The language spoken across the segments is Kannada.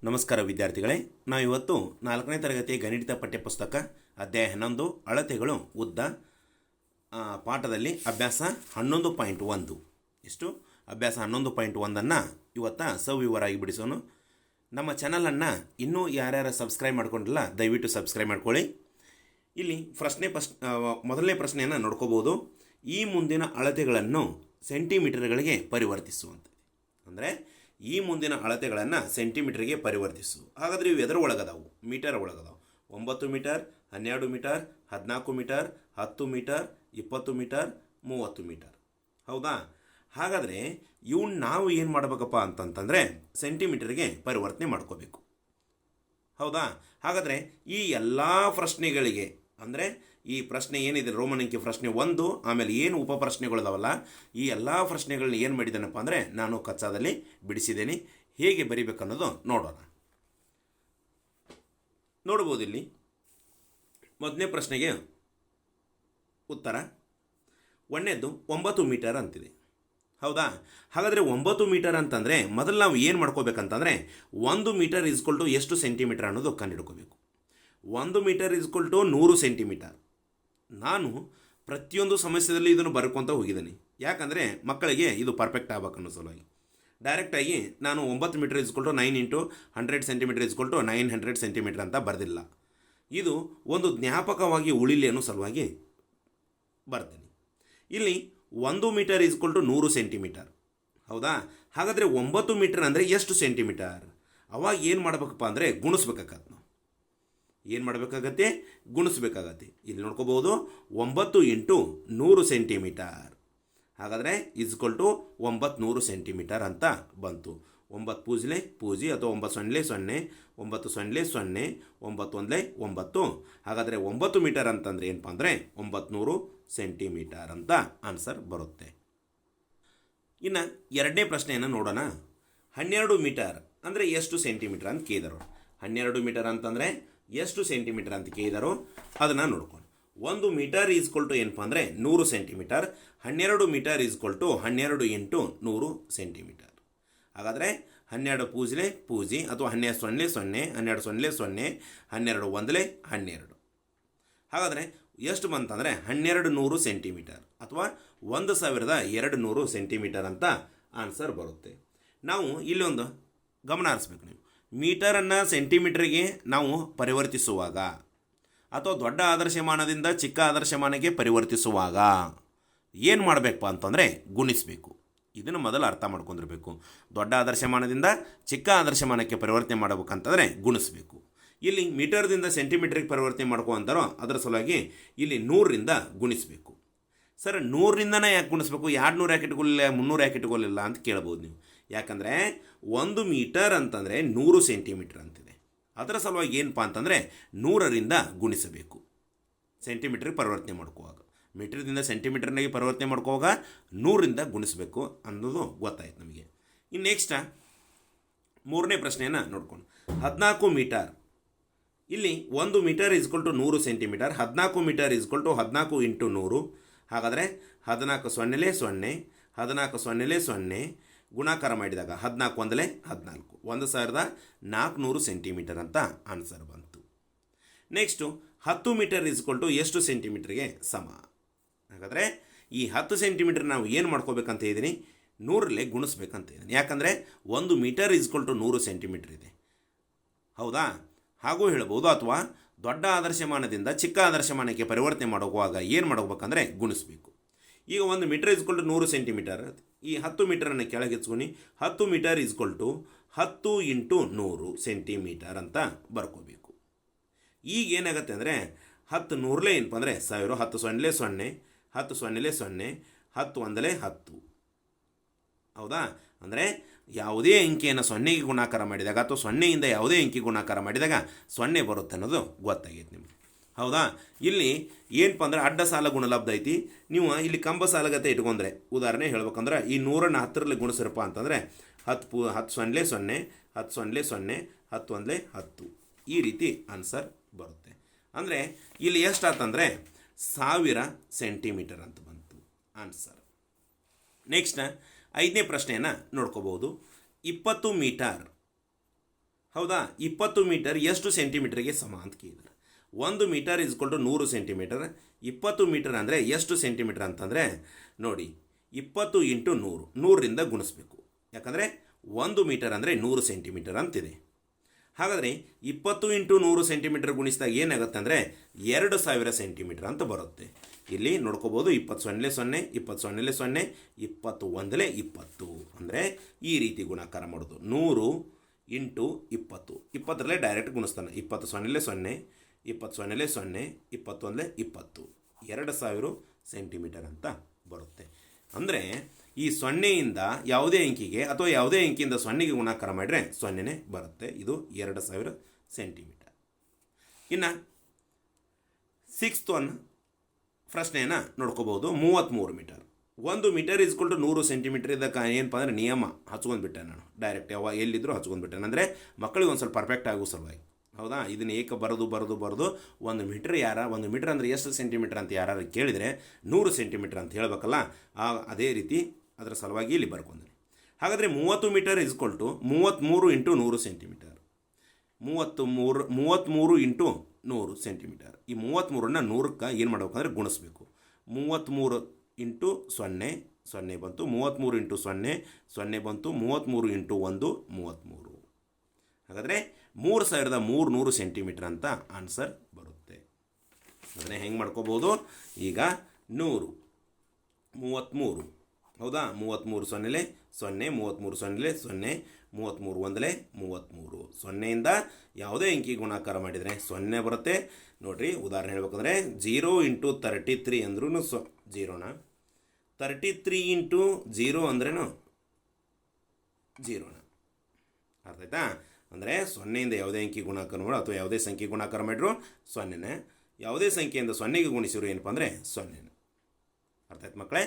ನಮಸ್ಕಾರ ವಿದ್ಯಾರ್ಥಿಗಳೇ, ನಾವಿವತ್ತು 4ನೇ ತರಗತಿ ಗಣಿತ ಪಠ್ಯಪುಸ್ತಕ ಅಧ್ಯಾಯ 11 ಅಳತೆಗಳು ಉದ್ದ ಪಾಠದಲ್ಲಿ ಅಭ್ಯಾಸ 11.1 ಎಷ್ಟು ಅಭ್ಯಾಸ 11.1 ಇವತ್ತು ಸವಿವರವಾಗಿ ಬಿಡಿಸೋಣ. ನಮ್ಮ ಚಾನಲನ್ನು ಇನ್ನೂ ಯಾರ್ಯಾರು ಸಬ್ಸ್ಕ್ರೈಬ್ ಮಾಡ್ಕೊಂಡಿಲ್ಲ ದಯವಿಟ್ಟು ಸಬ್ಸ್ಕ್ರೈಬ್ ಮಾಡ್ಕೊಳ್ಳಿ. ಇಲ್ಲಿ ಮೊದಲನೇ ಪ್ರಶ್ನೆಯನ್ನು ನೋಡ್ಕೋಬೋದು. ಈ ಮುಂದಿನ ಅಳತೆಗಳನ್ನು ಸೆಂಟಿಮೀಟರ್ಗಳಿಗೆ ಪರಿವರ್ತಿಸುವಂಥದ್ದು. ಅಂದರೆ ಈ ಮುಂದಿನ ಅಳತೆಗಳನ್ನು ಸೆಂಟಿಮೀಟರ್ಗೆ ಪರಿವರ್ತಿಸು. ಹಾಗಾದರೆ ಇವು ಎದರ ಒಳಗದಾವು? ಮೀಟರ್ ಒಳಗದಾವು. 9 metre, 12 metre, 14 metre, 10 metre, 20 metre, 30 metre. ಹೌದಾ? ಹಾಗಾದರೆ ಇವನ್ನ ನಾವು ಏನು ಮಾಡಬೇಕಪ್ಪ ಅಂತಂತಂದರೆ ಸೆಂಟಿಮೀಟರ್ಗೆ ಪರಿವರ್ತನೆ ಮಾಡ್ಕೋಬೇಕು. ಹೌದಾ? ಹಾಗಾದರೆ ಈ ಎಲ್ಲ ಪ್ರಶ್ನೆಗಳಿಗೆ ಅಂದರೆ ಈ ಪ್ರಶ್ನೆ ಏನಿದೆ ರೋಮನ್ ಅಂಕಿ ಪ್ರಶ್ನೆ 1, ಆಮೇಲೆ ಏನು ಉಪ ಪ್ರಶ್ನೆಗಳಿದಾವಲ್ಲ, ಈ ಎಲ್ಲ ಪ್ರಶ್ನೆಗಳನ್ನ ಏನು ಮಾಡಿದ್ದೇನಪ್ಪ ಅಂದರೆ ನಾನು ಕಚ್ಚಾದಲ್ಲಿ ಬಿಡಿಸಿದ್ದೇನೆ. ಹೇಗೆ ಬರಿಬೇಕನ್ನೋದು ನೋಡೋಣ. ನೋಡ್ಬೋದು ಇಲ್ಲಿ ಮೊದಲನೇ ಪ್ರಶ್ನೆಗೆ ಉತ್ತರ ಒಂದನೇದು 9 ಮೀಟರ್ ಅಂತಿದೆ. ಹೌದಾ? ಹಾಗಾದರೆ 9 ಮೀಟರ್ ಅಂತಂದರೆ ಮೊದಲು ನಾವು ಏನು ಮಾಡ್ಕೋಬೇಕಂತಂದರೆ 1 ಮೀಟರ್ ಇಸ್ಕೊಲ್ಟು ಎಷ್ಟು ಸೆಂಟಿಮೀಟರ್ ಅನ್ನೋದು ಕಂಡುಹಿಡ್ಕೋಬೇಕು. 1 ಮೀಟರ್ ಇಸ್ಕೊಲ್ಟು 100 ಸೆಂಟಿಮೀಟರ್. ನಾನು ಪ್ರತಿಯೊಂದು ಸಮಸ್ಯೆಯಲ್ಲಿ ಇದನ್ನು ಬರ್ಕೊತ ಹೋಗಿದ್ದೀನಿ. ಯಾಕಂದರೆ ಮಕ್ಕಳಿಗೆ ಇದು ಪರ್ಫೆಕ್ಟ್ ಆಗ್ಬೇಕು ಅನ್ನೋ ಸಲುವಾಗಿ ಡೈರೆಕ್ಟಾಗಿ ನಾನು 9 ಮೀಟರ್ ಇಸ್ಕೊಲ್ಟು 9 ಇಂಟು 100 ಸೆಂಟಿಮೀಟರ್ ಇಸ್ಕೊಲ್ಟು 900 ಸೆಂಟಿಮೀಟರ್ ಅಂತ ಬರೆದಿಲ್ಲ. ಇದು ಒಂದು ಜ್ಞಾಪಕವಾಗಿ ಉಳಿಲಿ ಅನ್ನೋ ಸಲುವಾಗಿ ಬರ್ತೀನಿ. ಇಲ್ಲಿ 1 ಮೀಟರ್ ಇಸ್ಕೊಲ್ಟು 100 ಸೆಂಟಿಮೀಟರ್. ಹೌದಾ? ಹಾಗಾದರೆ 9 ಮೀಟರ್ ಅಂದರೆ ಎಷ್ಟು ಸೆಂಟಿಮೀಟರ್? ಅವಾಗ ಏನು ಮಾಡ್ಬೇಕಪ್ಪ ಅಂದರೆ ಗುಣಿಸ್ಬೇಕಾಗತ್ತೆ. ನಾವು ಏನು ಮಾಡಬೇಕಾಗತ್ತೆ? ಗುಣಿಸ್ಬೇಕಾಗತ್ತೆ. ಇಲ್ಲಿ ನೋಡ್ಕೋಬೋದು 9 ಇಂಟು 100 ಸೆಂಟಿಮೀಟರ್. ಹಾಗಾದರೆ ಇಸ್ಕೊಲ್ಟು 900 ಸೆಂಟಿಮೀಟರ್ ಅಂತ ಬಂತು. 9 ಪೂಜ್ಲೆ ಪೂಜಿ ಅಥವಾ 9 ಸೊನ್ನೆ 0, 9 ಸೊನ್ನೆ 0, 9 ಒಂದ್ಲೆ 9. ಹಾಗಾದರೆ 9 ಮೀಟರ್ ಅಂತಂದರೆ ಏನಪ್ಪ ಅಂದರೆ 900 ಸೆಂಟಿಮೀಟರ್ ಅಂತ ಆನ್ಸರ್ ಬರುತ್ತೆ. ಇನ್ನು ಎರಡನೇ ಪ್ರಶ್ನೆಯನ್ನು ನೋಡೋಣ. 12 ಮೀಟರ್ ಅಂದರೆ ಎಷ್ಟು ಸೆಂಟಿಮೀಟರ್ ಅಂತ ಕೇಳಿದರು. 12 ಮೀಟರ್ ಅಂತಂದರೆ ಎಷ್ಟು ಸೆಂಟಿಮೀಟರ್ ಅಂತ ಕೇಳಿದರು, ಅದನ್ನು ನೋಡ್ಕೊಂಡು 1 ಮೀಟರ್ ಈಸ್ಕೊಲ್ಟು ಏನಪ್ಪ ಅಂದರೆ 100 centimetre. 12 metre is equal to 12 into 100 centimetre. ಹಾಗಾದರೆ 12 ಪೂಜ್ಲೆ ಪೂಜಿ ಅಥವಾ 12 ಸೊನ್ನೆ 0, 12 ಸೊನ್ನೆ 0, 12 ಒಂದಲೇ 12. ಹಾಗಾದರೆ ಎಷ್ಟು ಬಂತಂದರೆ 1200 ಸೆಂಟಿಮೀಟರ್ ಅಥವಾ 1200 ಸೆಂಟಿಮೀಟರ್ ಅಂತ ಆನ್ಸರ್ ಬರುತ್ತೆ. ನಾವು ಇಲ್ಲೊಂದು ಗಮನ ಹರಿಸ್ಬೇಕು. ನೀವು ಮೀಟರನ್ನು ಸೆಂಟಿಮೀಟರ್ಗೆ ನಾವು ಪರಿವರ್ತಿಸುವಾಗ ಅಥವಾ ದೊಡ್ಡ ಆದರ್ಶಮಾನದಿಂದ ಚಿಕ್ಕ ಆದರ್ಶಮಾನಕ್ಕೆ ಪರಿವರ್ತಿಸುವಾಗ ಏನು ಮಾಡಬೇಕಪ್ಪ ಅಂತಂದರೆ ಗುಣಿಸಬೇಕು. ಇದನ್ನು ಮೊದಲು ಅರ್ಥ ಮಾಡ್ಕೊಂಡಿರಬೇಕು. ದೊಡ್ಡ ಆದರ್ಶಮಾನದಿಂದ ಚಿಕ್ಕ ಆದರ್ಶಮಾನಕ್ಕೆ ಪರಿವರ್ತನೆ ಮಾಡಬೇಕಂತಂದರೆ ಗುಣಿಸಬೇಕು. ಇಲ್ಲಿ ಮೀಟರ್ದಿಂದ ಸೆಂಟಿಮೀಟರ್ಗೆ ಪರಿವರ್ತನೆ ಮಾಡ್ಕೊ ಅಂತಾರೋ ಅದರ ಸಲುವಾಗಿ ಇಲ್ಲಿ 100ರಿಂದ ಗುಣಿಸಬೇಕು. ಸರ್ 100ರಿಂದನೇ ಯಾಕೆ ಗುಣಿಸ್ಬೇಕು? 200 ಯಾಕೆ ಇಟ್ಕೊಳ್ಳಿಲ್ಲ, 300 ಯಾಕೆ ಇಟ್ಕೊಳ್ಳಿಲ್ಲ ಅಂತ ಕೇಳ್ಬೋದು ನೀವು. ಯಾಕಂದರೆ 1 ಮೀಟರ್ ಅಂತಂದರೆ 100 ಸೆಂಟಿಮೀಟರ್ ಅಂತಿದೆ. ಅದರ ಸಲುವಾಗಿ ಏನಪ್ಪ ಅಂತಂದರೆ 100ರಿಂದ ಗುಣಿಸಬೇಕು ಸೆಂಟಿಮೀಟ್ರಿಗೆ ಪರಿವರ್ತನೆ ಮಾಡ್ಕೋವಾಗ. ಮೀಟರ್ದಿಂದ ಸೆಂಟಿಮೀಟರ್ನಾಗೆ ಪರಿವರ್ತನೆ ಮಾಡ್ಕೋವಾಗ 100ರಿಂದ ಗುಣಿಸಬೇಕು ಅನ್ನೋದು ಗೊತ್ತಾಯ್ತು ನಮಗೆ. ಇನ್ನು ನೆಕ್ಸ್ಟ್ ಮೂರನೇ ಪ್ರಶ್ನೆಯನ್ನು ನೋಡ್ಕೊಂಡು 14 ಮೀಟರ್. ಇಲ್ಲಿ 1 metre is equal to 100 centimetre. 14 metre is equal to 14 into 100. ಹಾಗಾದರೆ 14 ಸೊನ್ನೆಲೇ 0, 14 ಸೊನ್ನೆಲೇ 0 ಗುಣಾಕಾರ ಮಾಡಿದಾಗ 14 ಒಂದಲೇ 14, 1400 ಸೆಂಟಿಮೀಟರ್ ಅಂತ ಆನ್ಸರ್ ಬಂತು. ನೆಕ್ಸ್ಟು 10 ಮೀಟರ್ ಇಸ್ಕೊಲ್ಟು ಎಷ್ಟು ಸೆಂಟಿಮೀಟ್ರಿಗೆ ಸಮ? ಹಾಗಾದರೆ ಈ 10 ಸೆಂಟಿಮೀಟರ್ ನಾವು ಏನು ಮಾಡ್ಕೋಬೇಕಂತ ಇದ್ದೀನಿ? 100ರಲ್ಲೇ ಗುಣಿಸ್ಬೇಕಂತ ಇದ್ದೀನಿ. ಯಾಕಂದರೆ 1 ಮೀಟರ್ ಇಸ್ಕೊಲ್ಟು 100 ಸೆಂಟಿಮೀಟ್ರ್ ಇದೆ. ಹೌದಾ? ಹಾಗೂ ಹೇಳ್ಬೋದು. ಅಥವಾ ದೊಡ್ಡ ಆದರ್ಶಮಾನದಿಂದ ಚಿಕ್ಕ ಆದರ್ಶಮಾನಕ್ಕೆ ಪರಿವರ್ತನೆ ಮಾಡುವಾಗ ಏನು ಮಾಡಬೇಕಂದ್ರೆ ಗುಣಿಸ್ಬೇಕು. ಈಗ 1 ಮೀಟರ್ ಇಸ್ಕೊಲ್ಟು 100 ಸೆಂಟಿಮೀಟರ್. ಈ 10 ಮೀಟರನ್ನು ಕೆಳಗೆ ಎತ್ಸ್ಕೊಂಡು 10 ಮೀಟರ್ ಇಸ್ಕೊಲ್ಟು 10 ಇಂಟು 100 ಸೆಂಟಿಮೀಟರ್ ಅಂತ ಬರ್ಕೋಬೇಕು. ಈಗ ಏನಾಗುತ್ತೆ ಅಂದರೆ 10 100ಲೇ ಏನಪ್ಪ ಅಂದರೆ 1000, 10 ಸೊನ್ನೆಲೇ 0, 10 ಸೊನ್ನೆಲೇ 0, 10 ಒಂದಲೇ 10. ಹೌದಾ? ಅಂದರೆ ಯಾವುದೇ ಅಂಕಿಯನ್ನು 0ಗೆ ಗುಣಾಕಾರ ಮಾಡಿದಾಗ ಅಥವಾ 0ಯಿಂದ ಯಾವುದೇ ಅಂಕಿ ಗುಣಾಕಾರ ಮಾಡಿದಾಗ 0 ಬರುತ್ತೆ ಅನ್ನೋದು ಗೊತ್ತಾಗೈತೆ ನಿಮಗೆ. ಹೌದಾ? ಇಲ್ಲಿ ಏನಪ್ಪ ಅಂದರೆ ಅಡ್ಡ ಸಾಲ ಗುಣಲಬ್ಧ ಐತಿ. ನೀವು ಇಲ್ಲಿ ಕಂಬ ಸಾಲಗತೆ ಇಟ್ಕೊಂಡ್ರೆ ಉದಾಹರಣೆ ಹೇಳ್ಬೇಕಂದ್ರೆ ಈ 100ನ್ನು 10ರಲ್ಲಿ ಗುಣಿಸಿರಪ್ಪ ಅಂತಂದರೆ 10 ಸೊನ್ನೆ 0, 10 ಸೊನ್ನೆ 0, 10 ಒಂದಲೇ 10. ಈ ರೀತಿ ಆನ್ಸರ್ ಬರುತ್ತೆ. ಅಂದರೆ ಇಲ್ಲಿ ಎಷ್ಟಾತಂದರೆ 1000 ಸೆಂಟಿಮೀಟರ್ ಅಂತ ಬಂತು ಆನ್ಸರ್. ನೆಕ್ಸ್ಟ್ 5ನೇ ಪ್ರಶ್ನೆಯನ್ನು ನೋಡ್ಕೋಬಹುದು. 20 ಮೀಟರ್ ಹೌದಾ? 20 ಮೀಟರ್ ಎಷ್ಟು ಸೆಂಟಿಮೀಟರ್ಗೆ ಸಮ ಅಂತ ಕೇಳಿದ್ರು. 1 ಮೀಟರ್ ಇಸ್ಕೊಲ್ಟು 100 ಸೆಂಟಿಮೀಟರ್. 20 ಮೀಟರ್ ಅಂದರೆ ಎಷ್ಟು ಸೆಂಟಿಮೀಟರ್ ಅಂತಂದರೆ ನೋಡಿ, 20 ಇಂಟು 100, 100ರಿಂದ ಗುಣಿಸ್ಬೇಕು. ಯಾಕಂದರೆ 1 ಮೀಟರ್ ಅಂದರೆ 100 ಸೆಂಟಿಮೀಟರ್ ಅಂತಿದೆ. ಹಾಗಾದರೆ 20 ಇಂಟು 100 ಸೆಂಟಿಮೀಟರ್ ಗುಣಿಸಿದಾಗ ಏನಾಗುತ್ತೆ ಅಂದರೆ 2000 ಸೆಂಟಿಮೀಟರ್ ಅಂತ ಬರುತ್ತೆ. ಇಲ್ಲಿ ನೋಡ್ಕೋಬೋದು, 20 ಸೊನ್ನೆ 0, 20 ಸೊನ್ನೆ 0, 21 20. ಅಂದರೆ ಈ ರೀತಿ ಗುಣಾಕಾರ ಮಾಡೋದು. 100 ಇಂಟು 20, 20ರಲ್ಲೇ ಡೈರೆಕ್ಟ್ ಗುಣಿಸ್ತಾನೆ. 20 ಸೊನ್ನೆ 0, 20 ಸೊನ್ನೆ 0, 21 20, 2000 ಸೆಂಟಿಮೀಟರ್ ಅಂತ ಬರುತ್ತೆ. ಅಂದರೆ ಈ ಸೊನ್ನೆಯಿಂದ ಯಾವುದೇ ಅಂಕಿಗೆ ಅಥವಾ ಯಾವುದೇ ಅಂಕಿಯಿಂದ ಸೊನ್ನೆಗೆ ಗುಣಾಕಾರ ಮಾಡಿದರೆ ಸೊನ್ನೆನೇ ಬರುತ್ತೆ. ಇದು 2000 ಸೆಂಟಿಮೀಟರ್. ಇನ್ನು 6th ಒನ್ ಪ್ರಶ್ನೆಯನ್ನು ನೋಡ್ಕೋಬೋದು. 33 ಮೀಟರ್. 1 metre is equal to 100 centimetre. ಇದಕ್ಕೆ ಏನಪ್ಪ ಅಂದರೆ ನಿಯಮ ಹಚ್ಕೊಂಡ್ಬಿಟ್ಟೆ ನಾನು ಡೈರೆಕ್ಟ್. ಎಲ್ಲಿದ್ದರೂ ಹಚ್ಕೊಂಡ್ಬಿಟ್ಟೆ ಅಂದರೆ ಮಕ್ಕಳಿಗೆ ಒಂದು ಸ್ವಲ್ಪ ಪರ್ಫೆಕ್ಟ್ ಆಗೋ ಸಲುವಾಗಿ. ಹೌದಾ? ಇದನ್ನು ಏಕ ಬರೋದು 1 ಮೀಟರ್ ಅಂದರೆ ಎಷ್ಟು ಸೆಂಟಿಮೀಟರ್ ಅಂತ ಯಾರು ಕೇಳಿದರೆ 100 ಸೆಂಟಿಮೀಟರ್ ಅಂತ ಹೇಳಬೇಕಲ್ಲ. ಅದೇ ರೀತಿ ಅದರ ಸಲುವಾಗಿ ಇಲ್ಲಿ ಬರ್ಕೊಂಡೆ. ಹಾಗಾದರೆ 30 metre is equal to 33 into 100 centimetre. 33 into 100 centimetre. ಈ 33ನ್ನು 100ಕ್ಕೆ ಏನು ಮಾಡಬೇಕಂದ್ರೆ ಗುಣಿಸ್ಬೇಕು. 33 ಇಂಟು 0, 0 ಬಂತು. 33 ಇಂಟು 0, 0 ಬಂತು. 33 ಇಂಟು 1, 33. ಹಾಗಾದರೆ 3300 ಸೆಂಟಿಮೀಟರ್ ಅಂತ ಆನ್ಸರ್ ಬರುತ್ತೆ. ಅದನ್ನೇ ಹೆಂಗೆ ಮಾಡ್ಕೋಬೋದು? ಈಗ 100, 33, ಹೌದಾ? 33 ಸೊನ್ನೆಲೆ 0, 33 ಸೊನ್ನೆಲೆ 0, 33 ಒಂದಲೇ 33. ಸೊನ್ನೆಯಿಂದ ಯಾವುದೇ ಅಂಕಿ ಗುಣಾಕಾರ ಮಾಡಿದರೆ 0 ಬರುತ್ತೆ. ನೋಡಿರಿ, ಉದಾಹರಣೆ ಹೇಳ್ಬೇಕಂದ್ರೆ 0 ಇಂಟು 33 ಅಂದ್ರೂ 0ನ, 33 ಇಂಟು 0 ಅಂದ್ರೇನು 0ನ. ಅರ್ಥ ಆಯ್ತಾ? ಅಂದರೆ 0ಯಿಂದ ಯಾವುದೇ ಅಂಕಿ ಗುಣಾಕಾರ ಮಾಡಿ ಅಥವಾ ಯಾವುದೇ ಸಂಖ್ಯೆ ಗುಣಾಕಾರ ಮಾಡಿದ್ರು 0ನೇ. ಯಾವುದೇ ಸಂಖ್ಯೆಯಿಂದ 0ಗೆ ಗುಣಿಸಿದ್ರು ಏನಪ್ಪ ಅಂದರೆ 0ನೇ. ಅರ್ಥ ಆಯ್ತು ಮಕ್ಕಳೇ?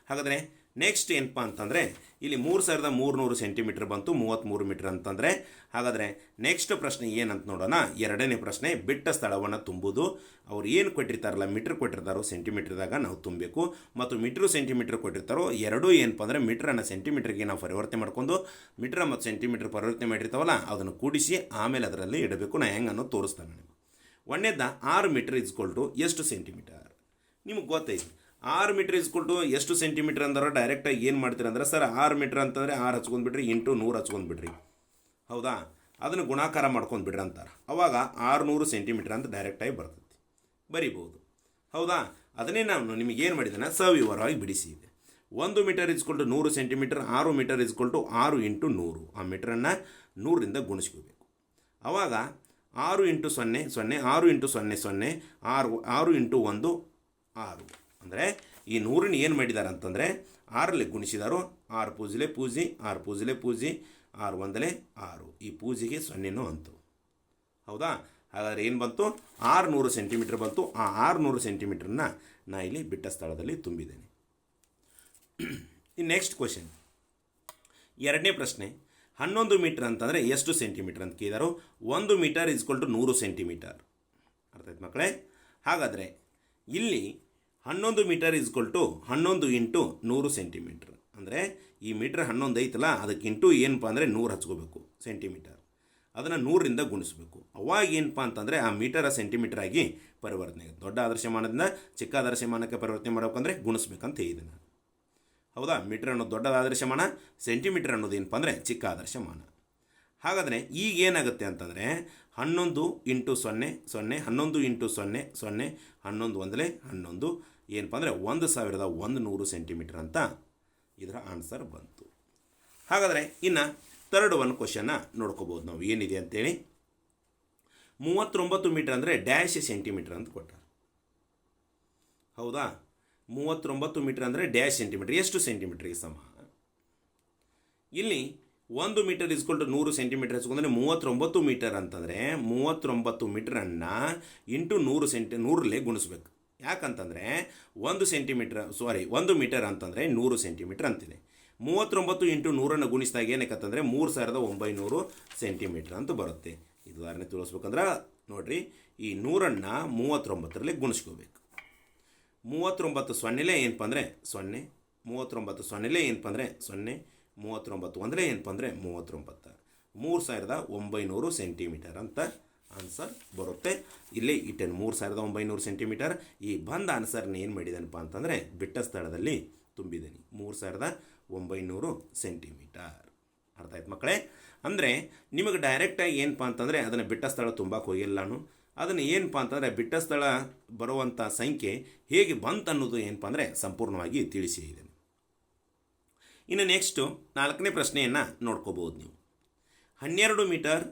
ಹಾಗಾದರೆ ನೆಕ್ಸ್ಟ್ ಏನಪ್ಪ ಅಂತಂದರೆ ಇಲ್ಲಿ 3300 ಸೆಂಟಿಮೀಟರ್ ಬಂತು. 33 ಮೀಟರ್ ಅಂತಂದರೆ ಹಾಗಾದರೆ ನೆಕ್ಸ್ಟ್ ಪ್ರಶ್ನೆ ಏನಂತ ನೋಡೋಣ. 2ನೇ ಪ್ರಶ್ನೆ, ಬಿಟ್ಟ ಸ್ಥಳವನ್ನು ತುಂಬುವುದು. ಅವ್ರು ಏನು ಕೊಟ್ಟಿರ್ತಾರಲ್ಲ, ಮೀಟ್ರ್ ಕೊಟ್ಟಿರ್ತಾರೋ ಸೆಂಟಿಮೀಟ್ರ್ದಾಗ ನಾವು ತುಂಬಬೇಕು. ಮತ್ತು ಮೀಟ್ರು ಸೆಂಟಿಮೀಟ್ರ್ ಕೊಟ್ಟಿರ್ತಾರೋ ಎರಡೂ ಏನಪ್ಪ ಅಂದರೆ ಮೀಟ್ರನ್ನು ಸೆಂಟಿಮೀಟ್ರಿಗೆ ನಾವು ಪರಿವರ್ತನೆ ಮಾಡ್ಕೊಂಡು ಮೀಟ್ರ್ ಮತ್ತು ಸೆಂಟಿಮೀಟ್ರ್ ಪರಿವರ್ತನೆ ಮಾಡಿರ್ತಾವಲ್ಲ ಅದನ್ನು ಕೂಡಿಸಿ ಆಮೇಲೆ ಅದರಲ್ಲಿ ಇಡಬೇಕು. ನಾನು ಹೆಂಗೆ ಅನ್ನೋದು ತೋರಿಸ್ತಾನೆ ನಿಮಗೆ. ಒಂದೇದ 6 ಮೀಟ್ರ್ ಇಸ್ಕೊಲ್ಟು ಎಷ್ಟು ಸೆಂಟಿಮೀಟರ್? ನಿಮಗೆ ಗೊತ್ತೈತಿ 6 ಮೀಟ್ರ್ ಇಸ್ಕೊಲ್ಟು ಎಷ್ಟು ಸೆಂಟಿಮೀಟ್ರ್ ಅಂದ್ರೆ ಡೈರೆಕ್ಟಾಗಿ ಏನು ಮಾಡ್ತೀರಿ ಅಂದ್ರೆ, ಸರ್ 6 ಮೀಟ್ರ್ ಅಂತಂದರೆ 6 ಹಚ್ಕೊಂಡ್ಬಿಟ್ರಿ ಇಂಟು 100 ಹಚ್ಕೊಂಡ್ಬಿಡ್ರಿ. ಹೌದಾ? ಅದನ್ನು ಗುಣಾಕಾರ ಮಾಡ್ಕೊಂಡ್ಬಿಡ್ರಿ ಅಂತಾರೆ. ಅವಾಗ 600 ಸೆಂಟಿಮೀಟ್ರ್ ಅಂತ ಡೈರೆಕ್ಟಾಗಿ ಬರ್ತೈತಿ, ಬರಿಬೋದು. ಹೌದಾ? ಅದನ್ನೇ ನಾನು ನಿಮಗೆ ಏನು ಮಾಡಿದ್ದೇನೆ ಸವಿವರವಾಗಿ ಬಿಡಿಸಿದೆ. 1 metre is equal to 100 centimetre. 6 metre is equal to 6 into 100. ಆ ಮೀಟ್ರನ್ನು 100ರಿಂದ ಗುಣಿಸ್ಕೋಬೇಕು. ಆವಾಗ 6 ಇಂಟು 0, 0, 6 ಇಂಟು 0, 0, 6 ಇಂಟು 1, 6. ಅಂದರೆ ಈ 100ನ ಏನು ಮಾಡಿದ್ದಾರೆ ಅಂತಂದರೆ 6ರಲ್ಲಿ ಗುಣಿಸಿದಾರು. 6 ಪೂಜಿಲೆ ಪೂಜಿ, 6 ಪೂಜಿಲೆ ಪೂಜಿ, 6 ಒಂದಲೇ 6. ಈ ಪೂಜಿಗೆ 0ನೂ ಅಂತು. ಹೌದಾ? ಹಾಗಾದರೆ ಏನು ಬಂತು? 600 ಸೆಂಟಿಮೀಟ್ರ್ ಬಂತು. ಆ 600 ಸೆಂಟಿಮೀಟ್ರನ್ನ ನಾನು ಇಲ್ಲಿ ಬಿಟ್ಟ ಸ್ಥಳದಲ್ಲಿ ತುಂಬಿದ್ದೇನೆ. ಈ ನೆಕ್ಸ್ಟ್ ಕ್ವೆಶನ್, 2ನೇ ಪ್ರಶ್ನೆ, 11 ಮೀಟ್ರ್ ಅಂತಂದರೆ ಎಷ್ಟು ಸೆಂಟಿಮೀಟ್ರ್ ಅಂತ ಕೇಳಿದಾರು. 1 ಮೀಟರ್ ಇಸ್ಕೊಲ್ಟು 100 ಸೆಂಟಿಮೀಟರ್. ಅರ್ಥ ಆಯ್ತು ಮಕ್ಕಳೇ? ಹಾಗಾದರೆ ಇಲ್ಲಿ 11 ಮೀಟರ್ ಇಸ್ಕೊಲ್ಟು 11 ಇಂಟು 100 ಸೆಂಟಿಮೀಟ್ರ್. ಅಂದರೆ ಈ ಮೀಟ್ರ್ 11 ಐತಲ್ಲ, ಅದಕ್ಕೆ ಇಂಟು ಏನಪ್ಪ ಅಂದರೆ 100 ಹಚ್ಕೋಬೇಕು ಸೆಂಟಿಮೀಟರ್. ಅದನ್ನು 100ರಿಂದ ಗುಣಿಸ್ಬೇಕು. ಅವಾಗ ಏನಪ್ಪ ಅಂತಂದರೆ ಆ ಮೀಟರ ಸೆಂಟಿಮೀಟರ್ ಆಗಿ ಪರಿವರ್ತನೆ ಆಗುತ್ತೆ. ದೊಡ್ಡ ಆದರ್ಶಮಾನದಿಂದ ಚಿಕ್ಕ ಆದರ್ಶಮಾನಕ್ಕೆ ಪರಿವರ್ತನೆ ಮಾಡಬೇಕಂದ್ರೆ ಗುಣಿಸ್ಬೇಕಂತ ಹೇಳಿದೆ ನಾನು. ಹೌದಾ? ಮೀಟರ್ ಅನ್ನೋದು ದೊಡ್ಡ ಆದರ್ಶಮಾನ, ಸೆಂಟಿಮೀಟರ್ ಅನ್ನೋದು ಏನಪ್ಪ ಅಂದರೆ ಚಿಕ್ಕ ಆದರ್ಶಮಾನ. ಹಾಗಾದರೆ ಈಗ ಏನಾಗುತ್ತೆ ಅಂತಂದರೆ 11 ಇಂಟು 0, 0, 11 ಇಂಟು 0, 0, 11 ಒಂದಲೇ 11. ಏನಪ್ಪ ಅಂದರೆ 1100 ಸೆಂಟಿಮೀಟರ್ ಅಂತ ಇದರ ಆನ್ಸರ್ ಬಂತು. ಹಾಗಾದರೆ ಇನ್ನು 3rd ಒನ್ ಕ್ವಶನ್ನ ನೋಡ್ಕೋಬೋದು ನಾವು ಏನಿದೆ ಅಂತೇಳಿ. 39 ಮೀಟರ್ ಅಂದರೆ ಡ್ಯಾಶ್ ಸೆಂಟಿಮೀಟರ್ ಅಂತ ಕೊಟ್ಟಾರೆ. ಹೌದಾ? 39 ಮೀಟರ್ ಅಂದರೆ ಡ್ಯಾಶ್ ಸೆಂಟಿಮೀಟರ್ ಎಷ್ಟು ಸೆಂಟಿಮೀಟ್ರಿಗೆ ಸಮ? ಇಲ್ಲಿ 1 ಮೀಟರ್ ಇಸ್ಕೊಲ್ಟು 100 ಸೆಂಟಿಮೀಟರ್ ಹಚ್ಕೊಂಡ್ರೆ 39 ಮೀಟರ್ ಅಂತಂದರೆ 39 ಮೀಟ್ರನ್ನು ಇಂಟು 100ರಲ್ಲಿ ಗುಣಿಸ್ಬೇಕು. ಯಾಕಂತಂದರೆ 1 ಮೀಟರ್ ಅಂತಂದರೆ 100 ಸೆಂಟಿಮೀಟರ್ ಅಂತಿದೆ. 39 ಇಂಟು 100ನ್ನು ಗುಣಿಸಿದಾಗ ಏನಕ್ಕಂತಂದರೆ 3900 ಸೆಂಟಿಮೀಟರ್ ಅಂತ ಬರುತ್ತೆ. ಇದು ಉದಾಹರಣೆ ತೋರಿಸ್ಬೇಕಂದ್ರೆ ನೋಡಿರಿ, ಈ 100ನ್ನು 39ರಲ್ಲಿ ಗುಣಿಸ್ಕೋಬೇಕು. 39 ಸೊನ್ನೆಲೇ ಏನಪ್ಪ ಅಂದರೆ 0, 39 ಸೊನ್ನೆಲೇ ಏನಪ್ಪ ಅಂದರೆ 0, 39 ಒಂದಲೇ ಏನಪ್ಪ ಅಂದರೆ 39. 3900 ಸೆಂಟಿಮೀಟರ್ ಅಂತ ಆನ್ಸರ್ ಬರುತ್ತೆ. ಇಲ್ಲಿ ಇಟ್ಟೇನು 3900 ಸೆಂಟಿಮೀಟರ್. ಈ ಬಂದ ಆನ್ಸರ್ನ ಏನು ಮಾಡಿದನಪ್ಪ ಅಂತಂದರೆ ಬಿಟ್ಟ ಸ್ಥಳದಲ್ಲಿ ತುಂಬಿದ್ದೀನಿ 3900 ಸೆಂಟಿಮೀಟರ್. ಅರ್ಥ ಆಯ್ತು ಮಕ್ಕಳೇ? ಅಂದರೆ ನಿಮಗೆ ಡೈರೆಕ್ಟಾಗಿ ಏನಪ್ಪ ಅಂತಂದರೆ ಅದನ್ನು ಬಿಟ್ಟ ಸ್ಥಳ ತುಂಬಕ್ಕೆ ಹೋಗಿಲ್ಲ ನಾನು. ಅದನ್ನು ಏನಪ್ಪ ಅಂತಂದರೆ ಬಿಟ್ಟ ಸ್ಥಳ ಬರುವಂಥ ಸಂಖ್ಯೆ ಹೇಗೆ ಬಂತು ಅನ್ನೋದು ಏನಪ್ಪ ಅಂದರೆ ಸಂಪೂರ್ಣವಾಗಿ ತಿಳಿಸಿದ್ದೇನೆ. ಇನ್ನು ನೆಕ್ಸ್ಟು 4ನೇ ಪ್ರಶ್ನೆಯನ್ನು ನೋಡ್ಕೋಬೋದು ನೀವು. 12 ಮೀಟರ್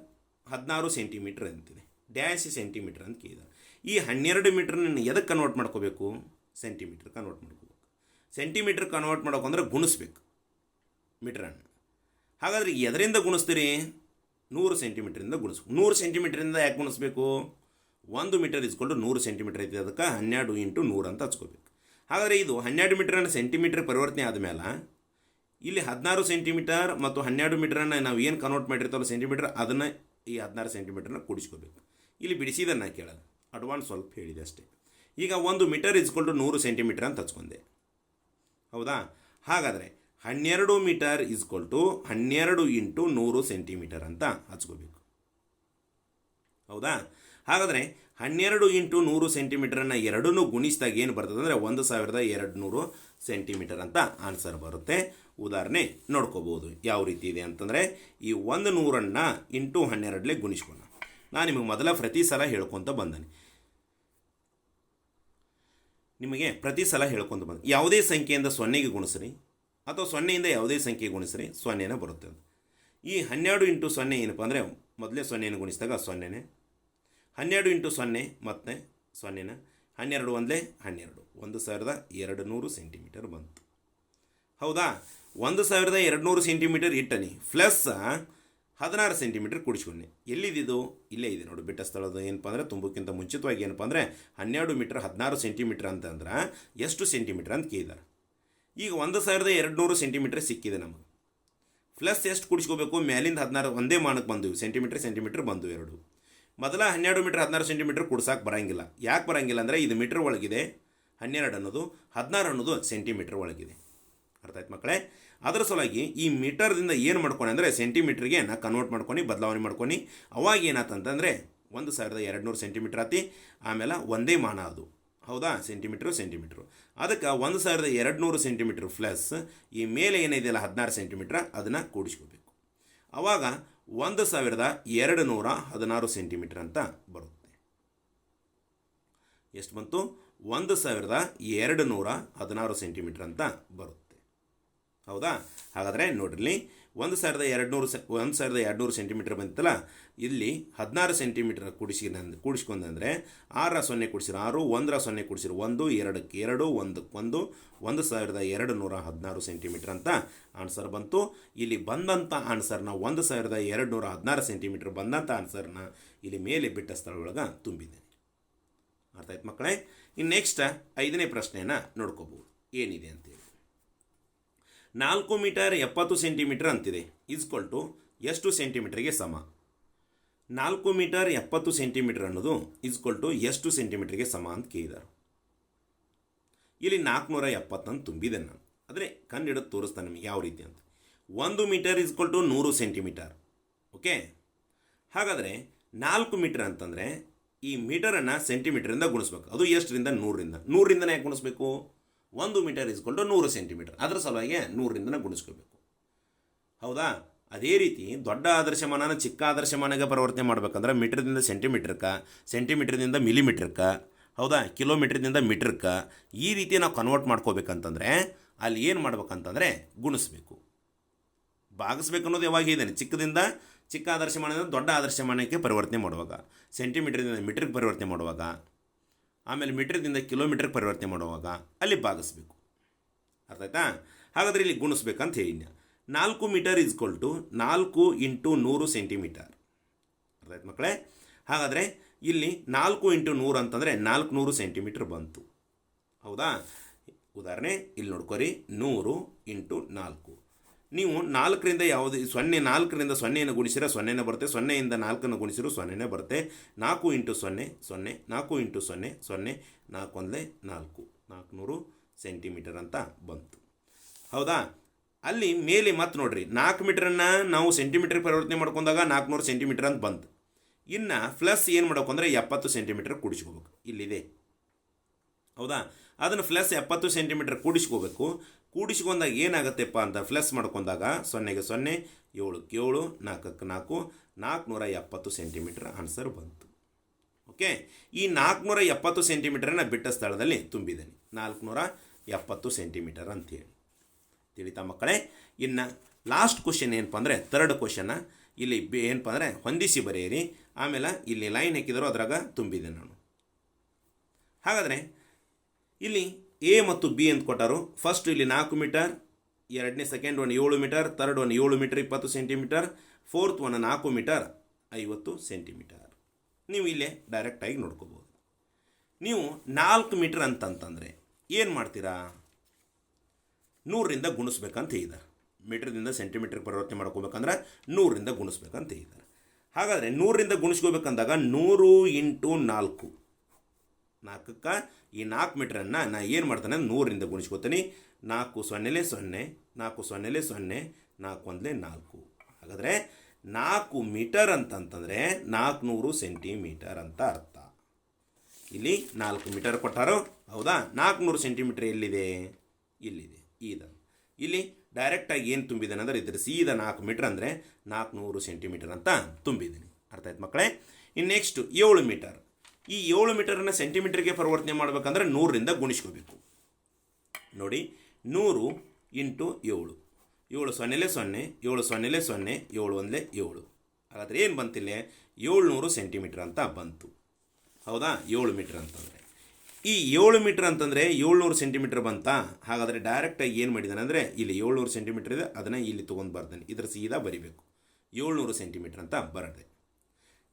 16 ಸೆಂಟಿಮೀಟರ್ ಅಂತಿದೆ, ಡ್ಯಾಶ್ ಸೆಂಟಿಮೀಟರ್ ಅಂತ ಕೇಳಿದ. ಈ 12 ಮೀಟ್ರನ್ನ ಎದಕ್ಕೆ ಕನ್ವರ್ಟ್ ಮಾಡ್ಕೋಬೇಕು? ಸೆಂಟಿಮೀಟ್ರ್ ಕನ್ವರ್ಟ್ ಮಾಡ್ಕೋಬೇಕು. ಸೆಂಟಿಮೀಟ್ರ್ ಕನ್ವರ್ಟ್ ಮಾಡೋಕಂದ್ರೆ ಗುಣಿಸ್ಬೇಕು ಮೀಟ್ರನ್ನು. ಹಾಗಾದರೆ ಎದರಿಂದ ಗುಣಿಸ್ತೀರಿ? 100 ಸೆಂಟಿಮೀಟ್ರಿಂದ ಗುಣಿಸ್ಬೇಕು. 100 ಸೆಂಟಿಮೀಟ್ರಿಂದ ಯಾಕೆ ಗುಣಿಸ್ಬೇಕು? 1 ಮೀಟರ್ ಇಸ್ಕೊಂಡು 100 ಸೆಂಟಿಮೀಟರ್ ಐತಿ, ಅದಕ್ಕೆ 12 × 100 ಅಂತ ಹಚ್ಕೋಬೇಕು. ಹಾಗಾದರೆ ಇದು 12 ಮೀಟ್ರನ್ನು ಸೆಂಟಿಮೀಟ್ರ್ ಪರಿವರ್ತನೆ ಆದಮೇಲೆ ಇಲ್ಲಿ 16 ಸೆಂಟಿಮೀಟರ್ ಮತ್ತು 12 ಮೀಟ್ರನ್ನು ನಾವು ಏನು ಕನ್ವರ್ಟ್ ಮಾಡಿರ್ತಾವಲ್ಲ ಸೆಂಟಿಮೀಟ್ರ್, ಅದನ್ನು ಈ 16 ಸೆಂಟಿಮೀಟ್ರನ್ನ ಕೂಡಿಸ್ಕೋಬೇಕು. ಇಲ್ಲಿ ಬಿಡಿಸಿದನ್ನು ಕೇಳೋದು ಅಡ್ವಾನ್ಸ್ ಸ್ವಲ್ಪ ಹೇಳಿದೆ ಅಷ್ಟೇ. ಈಗ 1 ಮೀಟರ್ ಇಸ್ಕೊಂಡು 100 ಸೆಂಟಿಮೀಟ್ರ್ ಅಂತ ಹಚ್ಕೊಂಡೆ, ಹೌದಾ? ಹಾಗಾದರೆ 12 ಮೀಟರ್ ಇಸ್ಕೊಲ್ಟು 12 × 100 ಸೆಂಟಿಮೀಟರ್ ಅಂತ ಹಚ್ಕೋಬೇಕು, ಹೌದಾ? ಹಾಗಾದರೆ 12 × 100 ಸೆಂಟಿಮೀಟ್ರನ್ನು ಎರಡನ್ನೂ ಗುಣಿಸಿದಾಗ ಏನು ಬರ್ತದೆ ಅಂದರೆ 1200 ಸೆಂಟಿಮೀಟರ್ ಅಂತ ಆನ್ಸರ್ ಬರುತ್ತೆ. ಉದಾಹರಣೆ ನೋಡ್ಕೋಬೋದು ಯಾವ ರೀತಿ ಇದೆ ಅಂತಂದರೆ, ಈ 100ನ್ನು ಇಂಟು 12 ಗುಣಿಸ್ಕೊಳ್ಳೋಣ. ನಾನು ನಿಮಗೆ ಮೊದಲ ಪ್ರತಿ ಸಲ ಹೇಳ್ಕೊತ ಬಂದಾನೆ, ನಿಮಗೆ ಪ್ರತಿ ಸಲ ಹೇಳ್ಕೊತ ಬಂದ ಯಾವುದೇ ಸಂಖ್ಯೆಯಿಂದ 0ಗೆ ಗುಣಿಸ್ರಿ ಅಥವಾ 0ಯಿಂದ ಯಾವುದೇ ಸಂಖ್ಯೆ ಗುಣಿಸ್ರಿ 0ನೇ ಬರುತ್ತೆ. ಈ 12 × 0 ಏನಪ್ಪ ಅಂದರೆ ಮೊದಲೇ 0ಯನ್ನು ಗುಣಿಸಿದಾಗ 0ನೇ, 12 × 0 ಮತ್ತೆ 0ನ, 12 1 12, 1200 ಸೆಂಟಿಮೀಟರ್ ಬಂತು, ಹೌದಾ? 1200 ಸೆಂಟಿಮೀಟರ್ ಇಟ್ಟನಿ ಪ್ಲಸ್ 16 ಸೆಂಟಿಮೀಟರ್ ಕೂಡಿಸ್ಕೊಂಡೆ. ಎಲ್ಲಿದ್ದು? ಇಲ್ಲೇ ಇದೆ ನೋಡಿ ಬಿಟ್ಟ ಸ್ಥಳದ. ಏನಪ್ಪ ಅಂದರೆ ತುಂಬಕ್ಕಿಂತ ಮುಂಚಿತವಾಗಿ ಏನಪ್ಪ ಅಂದರೆ 12 ಮೀಟ್ರ್ 16 ಸೆಂಟಿಮೀಟ್ರ್ ಅಂತಂದ್ರೆ ಎಷ್ಟು ಸೆಂಟಿಮೀಟ್ರ್ ಅಂತ ಕೇಳಿದಾರೆ. ಈಗ 1200 ಸೆಂಟಿಮೀಟ್ರ್ ಸಿಕ್ಕಿದೆ ನಮಗೆ. ಪ್ಲಸ್ ಎಷ್ಟು ಕೂಡಿಸ್ಕೋಬೇಕು? ಮೇಲಿಂದ 16 ಒಂದೇ ಮಾನಕ್ಕೆ ಬಂದವು, ಸೆಂಟಿಮೀಟ್ರ್ ಬಂದು ಎರಡು. ಮೊದಲ 12 ಮೀಟ್ರ್ 16 ಸೆಂಟಿಮೀಟ್ರ್ ಕೂಡ್ಸಕ್ಕೆ ಬರೋಂಗಿಲ್ಲ. ಯಾಕೆ ಬರೋಂಗಿಲ್ಲ ಅಂದರೆ ಇದು ಮೀಟ್ರ್ ಒಳಗಿದೆ, 12 ಅನ್ನೋದು, 16 ಅನ್ನೋದು ಸೆಂಟಿಮೀಟ್ರ್ ಒಳಗಿದೆ. ಅರ್ಥ ಆಯ್ತು ಮಕ್ಕಳೇ? ಅದರ ಸಲುವಾಗಿ ಈ ಮೀಟರ್ದಿಂದ ಏನು ಮಾಡ್ಕೊಂಡು ಅಂದರೆ ಸೆಂಟಿಮೀಟ್ರಿಗೆ ನಾ ಕನ್ವರ್ಟ್ ಮಾಡ್ಕೊಂಡು ಬದಲಾವಣೆ ಮಾಡ್ಕೊಂಡು ಅವಾಗ ಏನಾತಂತಂದರೆ 1200 ಸೆಂಟಿಮೀಟ್ರ್ ಆತಿ. ಆಮೇಲೆ ಒಂದೇ ಮಾನ ಅದು, ಹೌದಾ? ಸೆಂಟಿಮೀಟ್ರು. ಅದಕ್ಕೆ 1200 ಸೆಂಟಿಮೀಟ್ರ್ ಪ್ಲಸ್ ಈ ಮೇಲೆ ಏನಿದೆಯಲ್ಲ 16 ಸೆಂಟಿಮೀಟ್ರ್ ಅದನ್ನು ಕೂಡಿಸ್ಕೋಬೇಕು. ಆವಾಗ 1216 ಸೆಂಟಿಮೀಟ್ರ್ ಅಂತ ಬರುತ್ತೆ. ಎಷ್ಟು ಬಂತು? 1216 ಸೆಂಟಿಮೀಟ್ರ್ ಅಂತ ಬರುತ್ತೆ, ಹೌದಾ? ಹಾಗಾದರೆ ನೋಡ್ರಿ, 1200 ಸೆಂಟಿಮೀಟ್ರ್ ಬಂತಲ್ಲ, ಇಲ್ಲಿ 16 ಸೆಂಟಿಮೀಟ್ರ್ ಕೂಡಿಸ್ಕೊಂಡ್ರೆ 6 0 ಕೂಡಿಸಿರು 6, 1 0 ಕೂಡಿಸಿರು 1, 2ಕ್ಕೆ 2, 1ಕ್ಕೆ 1, 1216 ಸೆಂಟಿಮೀಟ್ರ್ ಅಂತ ಆನ್ಸರ್ ಬಂತು. ಇಲ್ಲಿ ಬಂದಂಥ ಆನ್ಸರ್ನ 1216 ಸೆಂಟಿಮೀಟ್ರ್ ಬಂದಂಥ ಆನ್ಸರ್ನ ಇಲ್ಲಿ ಮೇಲೆ ಬಿಟ್ಟ ಸ್ಥಳದೊಳಗೆ ತುಂಬಿದ್ದೇನೆ. ಅರ್ಥ ಆಯ್ತು ಮಕ್ಕಳೇ? ಇನ್ನು ನೆಕ್ಸ್ಟ್ 5ನೇ ಪ್ರಶ್ನೆಯನ್ನು ನೋಡ್ಕೋಬೋದು ಏನಿದೆ ಅಂತೇಳಿ. 4 ಮೀಟರ್ 70 ಸೆಂಟಿಮೀಟರ್ ಅಂತಿದೆ, ಇಸ್ಕೊಲ್ಟು ಎಷ್ಟು ಸೆಂಟಿಮೀಟ್ರಿಗೆ ಸಮ? 4 ಮೀಟರ್ 70 ಸೆಂಟಿಮೀಟರ್ ಅನ್ನೋದು ಇಸ್ಕೊಲ್ಟು ಎಷ್ಟು ಸೆಂಟಿಮೀಟ್ರಿಗೆ ಸಮ ಅಂತ ಕೇಳಿದಾರೆ. ಇಲ್ಲಿ 470 ಅಂತ ತುಂಬಿದೆ ನಾನು, ಆದರೆ ಕಂಡಿಡೋದು ತೋರಿಸ್ತಾನೆ ನಿಮಗೆ ಯಾವ ರೀತಿ ಅಂತ. 1 ಮೀಟರ್ ಇಸ್ಕೊಲ್ಟು 100 ಸೆಂಟಿಮೀಟರ್, ಓಕೆ? ಹಾಗಾದರೆ 4 ಮೀಟರ್ ಅಂತಂದರೆ ಈ ಮೀಟರನ್ನು ಸೆಂಟಿಮೀಟ್ರಿಂದ ಗುಣಿಸ್ಬೇಕು. ಅದು ಎಷ್ಟರಿಂದ? 100ರಿಂದ ಯಾಕೆ ಗುಣಿಸ್ಬೇಕು? 1 ಮೀಟರ್ ಇಸ್ಕೊಂಡು 100 ಸೆಂಟಿಮೀಟರ್, ಅದರ ಸಲುವಾಗಿ 100ರಿಂದ ಗುಣಿಸ್ಕೋಬೇಕು, ಹೌದಾ? ಅದೇ ರೀತಿ ದೊಡ್ಡ ಆದರ್ಶಮಾನನ ಚಿಕ್ಕ ಆದರ್ಶಮಾನಗೆ ಪರಿವರ್ತನೆ ಮಾಡಬೇಕಂದ್ರೆ ಮೀಟರ್ದಿಂದ ಸೆಂಟಿಮೀಟ್ರಕ್ಕೆ, ಸೆಂಟಿಮೀಟ್ರದಿಂದ ಮಿಲಿಮೀಟ್ರಕ್ಕೆ, ಹೌದಾ? ಕಿಲೋಮೀಟ್ರದಿಂದ ಮೀಟ್ರಕ್ಕೆ, ಈ ರೀತಿ ನಾವು ಕನ್ವರ್ಟ್ ಮಾಡ್ಕೋಬೇಕಂತಂದರೆ ಅಲ್ಲಿ ಏನು ಮಾಡ್ಬೇಕಂತಂದರೆ ಗುಣಿಸ್ಬೇಕು, ಭಾಗಿಸ್ಬೇಕು ಅನ್ನೋದು ಯಾವಾಗ ಇದ್ದೇನೆ. ಚಿಕ್ಕ ಆದರ್ಶಮಾನದಿಂದ ದೊಡ್ಡ ಆದರ್ಶಮಾನಕ್ಕೆ ಪರಿವರ್ತನೆ ಮಾಡುವಾಗ, ಸೆಂಟಿಮೀಟ್ರದಿಂದ ಮೀಟ್ರಿಗೆ ಪರಿವರ್ತನೆ ಮಾಡುವಾಗ, ಆಮೇಲೆ ಮೀಟ್ರದಿಂದ ಕಿಲೋಮೀಟ್ರಿಗೆ ಪರಿವರ್ತನೆ ಮಾಡುವಾಗ ಅಲ್ಲಿ ಭಾಗಿಸ್ಬೇಕು. ಅರ್ಥ ಆಯ್ತಾ? ಹಾಗಾದರೆ ಇಲ್ಲಿ ಗುಣಿಸ್ಬೇಕಂತ ಹೇಳಿ 4 ಮೀಟರ್ ಇಸ್ಕೊಲ್ಟು 4 × 100 ಸೆಂಟಿಮೀಟರ್. ಅರ್ಥ ಆಯ್ತು ಮಕ್ಕಳೇ? ಹಾಗಾದರೆ ಇಲ್ಲಿ 4 × 100 ಅಂತಂದರೆ 400 ಸೆಂಟಿಮೀಟ್ರ್ ಬಂತು, ಹೌದಾ? ಉದಾಹರಣೆ ಇಲ್ಲಿ ನೋಡ್ಕೊರಿ, 100 × 4. ನೀವು 4ರಿಂದ ಯಾವುದು 4ರಿಂದ 0ಯನ್ನು ಗುಣಿಸಿರೋ 0ನೇ ಬರುತ್ತೆ, 0ಯಿಂದ 4ನ್ನು ಗುಣಿಸಿರೋ 0ನೇ ಬರುತ್ತೆ. 4 × 0 0, 4 × 0 0, 4 1 4, 400 ಸೆಂಟಿಮೀಟರ್ ಅಂತ ಬಂತು, ಹೌದಾ? ಅಲ್ಲಿ ಮೇಲೆ ಮತ್ತೆ ನೋಡ್ರಿ 4 ಮೀಟ್ರನ್ನು ನಾವು ಸೆಂಟಿಮೀಟ್ರಿಗೆ ಪರಿವರ್ತನೆ ಮಾಡ್ಕೊಂಡಾಗ 400 ಸೆಂಟಿಮೀಟರ್ ಅಂತ ಬಂತು. ಇನ್ನು ಪ್ಲಸ್ ಏನು ಮಾಡಬೇಕು ಅಂದರೆ 70 ಸೆಂಟಿಮೀಟರ್ ಕೂಡಿಸ್ಕೋಬೇಕು, ಇಲ್ಲಿದೆ ಹೌದಾ. ಅದನ್ನು ಪ್ಲಸ್ 70 ಸೆಂಟಿಮೀಟರ್ ಕೂಡಿಸ್ಕೋಬೇಕು. ಕೂಡಿಸ್ಕೊಂಡಾಗ ಏನಾಗುತ್ತೆಪ್ಪ ಅಂತ ಪ್ಲಸ್ ಮಾಡ್ಕೊಂಡಾಗ 0ಗೆ 0, 7ಕ್ಕೆ 7, 4ಕ್ಕೆ 4, 470 ಸೆಂಟಿಮೀಟರ್ ಆನ್ಸರ್ ಬಂತು. ಓಕೆ, ಈ 470 ಸೆಂಟಿಮೀಟರನ್ನು ಬಿಟ್ಟ ಸ್ಥಳದಲ್ಲಿ ತುಂಬಿದ್ದೇನೆ, 470 ಸೆಂಟಿಮೀಟರ್ ಅಂತೇಳಿ. ತಿಳಿತಾ ಮಕ್ಕಳೇ? ಇನ್ನು ಲಾಸ್ಟ್ ಕ್ವಶನ್ ಏನಪ್ಪ ಅಂದರೆ ಥರ್ಡ್ ಕ್ವಶನ್ನ ಇಲ್ಲಿ ಏನಪ್ಪ ಅಂದರೆ ಹೊಂದಿಸಿ ಬರೆಯಿರಿ. ಆಮೇಲೆ ಇಲ್ಲಿ ಲೈನ್ ಹಾಕಿದರೂ ಅದ್ರಾಗ ತುಂಬಿದೆ ನಾನು. ಹಾಗಾದರೆ ಇಲ್ಲಿ ಎ ಮತ್ತು ಬಿ ಅಂತ ಕೊಟ್ಟರು. ಫಸ್ಟ್ ಇಲ್ಲಿ 4 ಮೀಟರ್, ಎರಡನೇ ಸೆಕೆಂಡ್ ಒಂದು 7 ಮೀಟರ್, ಥರ್ಡ್ ಒಂದು 7 ಮೀಟರ್ 20 ಸೆಂಟಿಮೀಟರ್, ಫೋರ್ತ್ ಒಂದು 4 ಮೀಟರ್ 50 ಸೆಂಟಿಮೀಟರ್. ನೀವು ಇಲ್ಲೇ ಡೈರೆಕ್ಟಾಗಿ ನೋಡ್ಕೋಬೋದು. ನೀವು 4 ಮೀಟರ್ ಅಂತಂತಂದರೆ ಏನು ಮಾಡ್ತೀರಾ? 100ರಿಂದ ಗುಣಿಸ್ಬೇಕಂತ ಹೇಳಿದ್ದಾರೆ. ಮೀಟ್ರದಿಂದ ಸೆಂಟಿಮೀಟ್ರಿಗೆ ಪರಿವರ್ತನೆ ಮಾಡ್ಕೋಬೇಕಂದ್ರೆ 100ರಿಂದ ಗುಣಿಸ್ಬೇಕಂತ ಹೇಳಿದ್ದಾರೆ. ಹಾಗಾದರೆ 100ರಿಂದ ಗುಣಿಸ್ಕೋಬೇಕಂದಾಗ 100 × 4, 4ಕ್ಕೆ ಈ 4 ಮೀಟ್ರನ್ನು ನಾನು ಏನು ಮಾಡ್ತಾನೆ 100ರಿಂದ ಗುಣಿಸ್ಕೋತೀನಿ. 4 0 0, 4 0 0, 4 1 4. ಹಾಗಾದರೆ 4 ಮೀಟರ್ ಅಂತಂತಂದರೆ 400 ಸೆಂಟಿಮೀಟರ್ ಅಂತ ಅರ್ಥ. ಇಲ್ಲಿ 4 ಮೀಟರ್ ಕೊಟ್ಟಾರೋ ಹೌದಾ. 400 ಸೆಂಟಿಮೀಟರ್ ಎಲ್ಲಿದೆ? ಇಲ್ಲಿದೆ. ಇಲ್ಲಿ ಡೈರೆಕ್ಟಾಗಿ ಏನು ತುಂಬಿದ್ದೇನೆ ಅಂದರೆ ಇದ್ರ ಸೀದಾ 4 ಮೀಟರ್ ಅಂದರೆ 400 ಸೆಂಟಿಮೀಟರ್ ಅಂತ ತುಂಬಿದ್ದೀನಿ. ಅರ್ಥ ಆಯ್ತು ಮಕ್ಕಳೇ? ಇನ್ನು ನೆಕ್ಸ್ಟು 7 ಮೀಟರ್. ಈ 7 ಮೀಟರನ್ನು ಸೆಂಟಿಮೀಟರ್ಗೆ ಪರಿವರ್ತನೆ ಮಾಡಬೇಕಂದ್ರೆ 100ರಿಂದ ಗುಣಿಸ್ಕೋಬೇಕು. ನೋಡಿ, 100 × 7, 7 0 0, 7 0 0, 7 1 7. ಹಾಗಾದರೆ ಏನು ಬಂತಿಲ್ಲ? 700 ಸೆಂಟಿಮೀಟರ್ ಅಂತ ಬಂತು. ಹೌದಾ? 7 ಮೀಟರ್ ಅಂತಂದರೆ ಈ 7 ಮೀಟರ್ ಅಂತಂದರೆ 700 ಸೆಂಟಿಮೀಟರ್ ಬಂತಾ? ಹಾಗಾದರೆ ಡೈರೆಕ್ಟಾಗಿ ಏನು ಮಾಡಿದ್ದಾನೆ ಅಂದರೆ ಇಲ್ಲಿ 700 ಸೆಂಟಿಮೀಟರ್ ಇದೆ, ಅದನ್ನು ಇಲ್ಲಿ ತೊಗೊಂಡು ಬರ್ತಾನೆ. ಇದರ ಸೀದಾ ಬರಿಬೇಕು, 700 ಸೆಂಟಿಮೀಟರ್ ಅಂತ ಬರದೆ.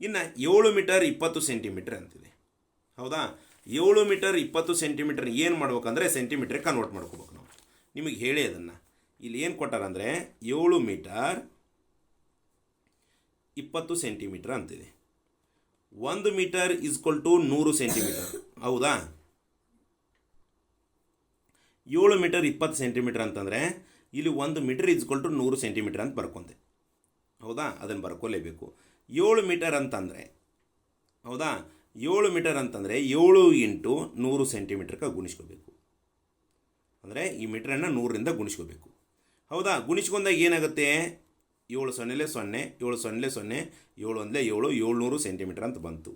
ಇನ್ನು 7 ಮೀಟರ್ 20 ಸೆಂಟಿಮೀಟರ್ ಅಂತಿದೆ. ಹೌದಾ? 7 ಮೀಟರ್ 20 ಸೆಂಟಿಮೀಟರ್ ಏನು ಮಾಡ್ಬೇಕಂದ್ರೆ ಸೆಂಟಿಮೀಟ್ರಿಗೆ ಕನ್ವರ್ಟ್ ಮಾಡ್ಕೋಬೇಕು ನಾವು. ನಿಮಗೆ ಹೇಳಿ ಅದನ್ನು. ಇಲ್ಲಿ ಏನು ಕೊಟ್ಟಾರಂದರೆ 7 ಮೀಟರ್ 20 ಸೆಂಟಿಮೀಟರ್ ಅಂತಿದೆ. 1 ಮೀಟರ್ = 100 ಸೆಂಟಿಮೀಟರ್. ಹೌದಾ? 7 ಮೀಟರ್ 20 ಸೆಂಟಿಮೀಟರ್ ಅಂತಂದರೆ ಇಲ್ಲಿ 1 ಮೀಟರ್ = 100 ಸೆಂಟಿಮೀಟರ್ ಅಂತ ಬರ್ಕೊಂಡೆ. ಹೌದಾ? ಅದನ್ನು ಬರ್ಕೊಲೇಬೇಕು. 7 ಮೀಟರ್ ಅಂತಂದರೆ ಹೌದಾ, 7 ಮೀಟರ್ ಅಂತಂದರೆ 7 × 100 ಸೆಂಟಿಮೀಟರ್ಗೆ ಗುಣಿಸ್ಕೋಬೇಕು. ಅಂದರೆ ಈ ಮೀಟ್ರನ್ನು 100ರಿಂದ ಗುಣಿಸ್ಕೋಬೇಕು. ಹೌದಾ? ಗುಣಿಸ್ಕೊಂಡಾಗ ಏನಾಗುತ್ತೆ? 7 0 0, 7 0 0, 7 1 7, 700 ಸೆಂಟಿಮೀಟರ್ ಅಂತ ಬಂತು.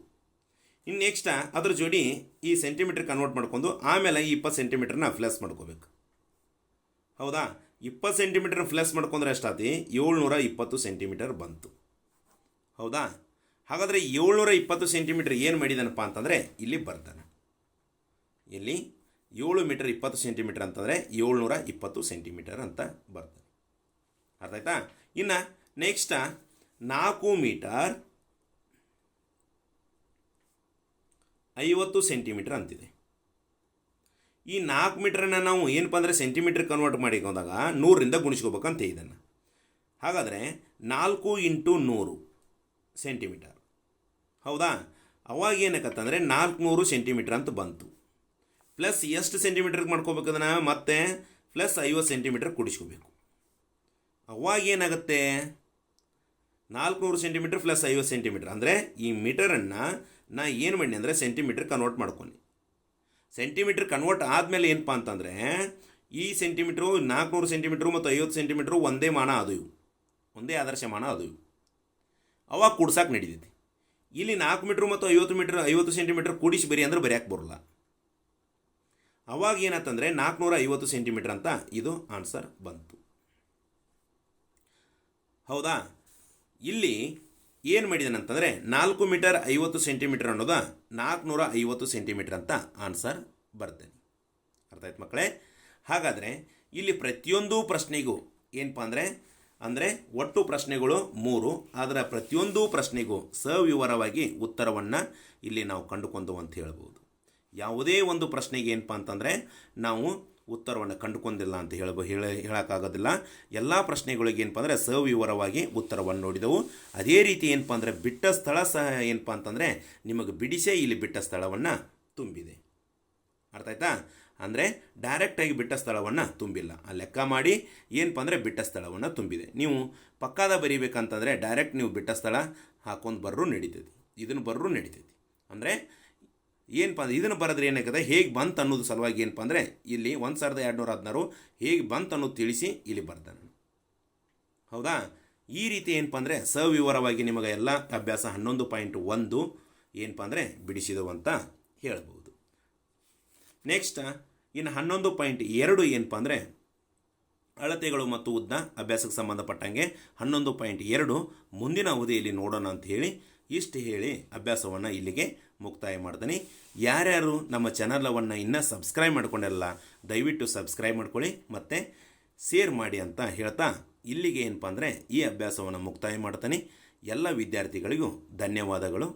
ಇನ್ನು ನೆಕ್ಸ್ಟ್ ಅದ್ರ ಜೋಡಿ ಈ ಸೆಂಟಿಮೀಟ್ರ್ ಕನ್ವರ್ಟ್ ಮಾಡ್ಕೊಂಡು ಆಮೇಲೆ ಈ 20 ಸೆಂಟಿಮೀಟ್ರನ್ನ ಪ್ಲಸ್ ಮಾಡ್ಕೋಬೇಕು. ಹೌದಾ? 20 ಸೆಂಟಿಮೀಟ್ರ್ ಪ್ಲಸ್ ಮಾಡ್ಕೊಂಡ್ರೆ ಎಷ್ಟಾತಿ? 720 ಸೆಂಟಿಮೀಟರ್ ಬಂತು. ಹೌದಾ? ಹಾಗಾದರೆ 720 ಸೆಂಟಿಮೀಟ್ರ್ ಏನು ಮಾಡಿದಾನಪ್ಪ ಅಂತಂದರೆ ಇಲ್ಲಿ ಬರ್ತಾನೆ. ಇಲ್ಲಿ 7 ಮೀಟರ್ 20 ಸೆಂಟಿಮೀಟರ್ ಅಂತಂದರೆ 720 ಸೆಂಟಿಮೀಟರ್ ಅಂತ ಬರ್ತಾನೆ. ಅರ್ಥ ಆಯ್ತಾ? ಇನ್ನು ನೆಕ್ಸ್ಟ್ 4 ಮೀಟರ್ 50 ಸೆಂಟಿಮೀಟರ್ ಅಂತಿದೆ. ಈ 4 ಮೀಟ್ರನ್ನು ನಾವು ಏನಪ್ಪ ಅಂದರೆ ಸೆಂಟಿಮೀಟ್ರ್ ಕನ್ವರ್ಟ್ ಮಾಡಿಕೊಂಡಾಗ 100ರಿಂದ ಗುಣಿಸ್ಕೋಬೇಕಂತ ಇದನ್ನು. ಹಾಗಾದರೆ 4 × 100 ಸೆಂಟಿಮೀಟರ್. ಹೌದಾ? ಅವಾಗ ಏನಕ್ಕಂತಂದರೆ 400 ಸೆಂಟಿಮೀಟರ್ ಅಂತ ಬಂತು. ಪ್ಲಸ್ ಎಷ್ಟು ಸೆಂಟಿಮೀಟ್ರಿಗೆ ಮಾಡ್ಕೋಬೇಕದನ್ನು ಮತ್ತೆ ಪ್ಲಸ್ 50 ಸೆಂಟಿಮೀಟರ್ ಕೂಡಿಸ್ಕೋಬೇಕು. ಅವಾಗ ಏನಾಗುತ್ತೆ? 400 ಸೆಂಟಿಮೀಟರ್ ಪ್ಲಸ್ 50 ಸೆಂಟಿಮೀಟರ್ ಅಂದರೆ ಈ ಮೀಟರನ್ನು ನಾ ಏನು ಮಾಡಿ ಅಂದರೆ ಸೆಂಟಿಮೀಟ್ರ್ ಕನ್ವರ್ಟ್ ಮಾಡ್ಕೊಂಡು ಸೆಂಟಿಮೀಟ್ರ್ ಕನ್ವರ್ಟ್ ಆದಮೇಲೆ ಏನಪ್ಪ ಅಂತಂದರೆ ಈ ಸೆಂಟಿಮೀಟ್ರು 400 ಸೆಂಟಿಮೀಟ್ರು ಮತ್ತು 50 ಸೆಂಟಿಮೀಟ್ರು ಒಂದೇ ಮಾನ ಅದು, ಒಂದೇ ಆದರ್ಶ ಮಾನ ಅದು. ಅವಾಗ ಕೂಡ್ಸಕ್ಕೆ ನಡೀತೈತಿ. ಇಲ್ಲಿ 4 ಮೀಟ್ರ್ ಮತ್ತು 50 ಸೆಂಟಿಮೀಟ್ರ್ ಕೂಡಿಸಿ ಬರಿ ಅಂದ್ರೆ ಬರೆಯಕ್ಕೆ ಬರೋಲ್ಲ. ಅವಾಗ ಏನಾಯ್ತಂದರೆ 450 ಸೆಂಟಿಮೀಟ್ರ್ ಅಂತ ಇದು ಆನ್ಸರ್ ಬಂತು. ಹೌದಾ? ಇಲ್ಲಿ ಏನು ಮಾಡಿದಾನಂತಂದರೆ 4 ಮೀಟರ್ 50 ಸೆಂಟಿಮೀಟರ್ ಅನ್ನೋದ 450 ಸೆಂಟಿಮೀಟರ್ ಅಂತ ಆನ್ಸರ್ ಬರ್ತೇನೆ. ಅರ್ಥ ಆಯ್ತು ಮಕ್ಕಳೇ? ಹಾಗಾದರೆ ಇಲ್ಲಿ ಪ್ರತಿಯೊಂದು ಪ್ರಶ್ನೆಗೂ ಏನಪ್ಪ ಅಂದರೆ ಒಟ್ಟು ಪ್ರಶ್ನೆಗಳು 3, ಅದರ ಪ್ರತಿಯೊಂದು ಪ್ರಶ್ನೆಗೂ ಸವಿವರವಾಗಿ ಉತ್ತರವನ್ನು ಇಲ್ಲಿ ನಾವು ಕಂಡುಕೊಂಡು ಅಂತ ಹೇಳ್ಬೋದು. ಯಾವುದೇ ಒಂದು ಪ್ರಶ್ನೆಗೆ ಏನಪ್ಪ ಅಂತಂದರೆ ನಾವು ಉತ್ತರವನ್ನು ಕಂಡುಕೊಂಡಿಲ್ಲ ಅಂತ ಹೇಳೋಕ್ಕಾಗೋದಿಲ್ಲ. ಎಲ್ಲ ಪ್ರಶ್ನೆಗಳಿಗೆ ಏನಪ್ಪ ಅಂದರೆ ಸವಿವರವಾಗಿ ಉತ್ತರವನ್ನು ನೋಡಿದೆವು. ಅದೇ ರೀತಿ ಏನಪ್ಪ ಅಂದರೆ ಬಿಟ್ಟ ಸ್ಥಳ ಸಹ ಏನಪ್ಪ ಅಂತಂದರೆ ನಿಮಗೆ ಬಿಡಿಸೇ ಇಲ್ಲಿ ಬಿಟ್ಟ ಸ್ಥಳವನ್ನು ತುಂಬಿದೆ. ಅರ್ಥ ಆಯ್ತಾ? ಅಂದರೆ ಡೈರೆಕ್ಟಾಗಿ ಬಿಟ್ಟ ಸ್ಥಳವನ್ನು ತುಂಬಿಲ್ಲ. ಆ ಲೆಕ್ಕ ಮಾಡಿ ಏನಪ್ಪ ಅಂದರೆ ಬಿಟ್ಟ ಸ್ಥಳವನ್ನು ತುಂಬಿದೆ. ನೀವು ಪಕ್ಕಾದ ಬರೀಬೇಕಂತಂದರೆ ಡೈರೆಕ್ಟ್ ನೀವು ಬಿಟ್ಟ ಸ್ಥಳ ಹಾಕೊಂಡು ಬರ್ರೂ ನಡೀತೈತಿ, ಇದನ್ನು ಬರ್ರೂ ನಡೀತೈತಿ. ಅಂದರೆ ಏನಪ್ಪ ಅಂದರೆ ಇದನ್ನು ಬರೆದ್ರೆ ಏನಾಗ್ತದೆ, ಹೇಗೆ ಬಂತು ಅನ್ನೋದು ಸಲುವಾಗಿ ಏನಪ್ಪ ಅಂದರೆ ಇಲ್ಲಿ 1216 ಹೇಗೆ ಬಂತು ಅನ್ನೋದು ತಿಳಿಸಿ ಇಲ್ಲಿ ಬರ್ದೆ ನಾನು. ಹೌದಾ? ಈ ರೀತಿ ಏನಪ್ಪ ಅಂದರೆ ಸವಿವರವಾಗಿ ನಿಮಗೆ ಎಲ್ಲ ಅಭ್ಯಾಸ 11.1 ಏನಪ್ಪ ಅಂದರೆ ಬಿಡಿಸಿದವು ಅಂತ ಹೇಳ್ಬೋದು. ನೆಕ್ಸ್ಟ್ ಇನ್ನು 11.2 ಏನಪ್ಪ ಅಂದರೆ ಅಳತೆಗಳು ಮತ್ತು ಉದ್ದ ಅಭ್ಯಾಸಕ್ಕೆ ಸಂಬಂಧಪಟ್ಟಂಗೆ 11.2 ಮುಂದಿನ ಅವಧಿಯಲ್ಲಿ ನೋಡೋಣ ಅಂತ ಹೇಳಿ ಇಷ್ಟು ಹೇಳಿ ಅಭ್ಯಾಸವನ್ನು ಇಲ್ಲಿಗೆ ಮುಕ್ತಾಯ ಮಾಡ್ತೀನಿ. ಯಾರ್ಯಾರು ನಮ್ಮ ಚಾನಲವನ್ನು ಇನ್ನೂ ಸಬ್ಸ್ಕ್ರೈಬ್ ಮಾಡ್ಕೊಂಡಿರಲ್ಲ ದಯವಿಟ್ಟು ಸಬ್ಸ್ಕ್ರೈಬ್ ಮಾಡ್ಕೊಳ್ಳಿ ಮತ್ತು ಶೇರ್ ಮಾಡಿ ಅಂತ ಹೇಳ್ತಾ ಇಲ್ಲಿಗೆ ಏನಪ್ಪ ಅಂದರೆ ಈ ಅಭ್ಯಾಸವನ್ನು ಮುಕ್ತಾಯ ಮಾಡ್ತೀನಿ. ಎಲ್ಲ ವಿದ್ಯಾರ್ಥಿಗಳಿಗೂ ಧನ್ಯವಾದಗಳು.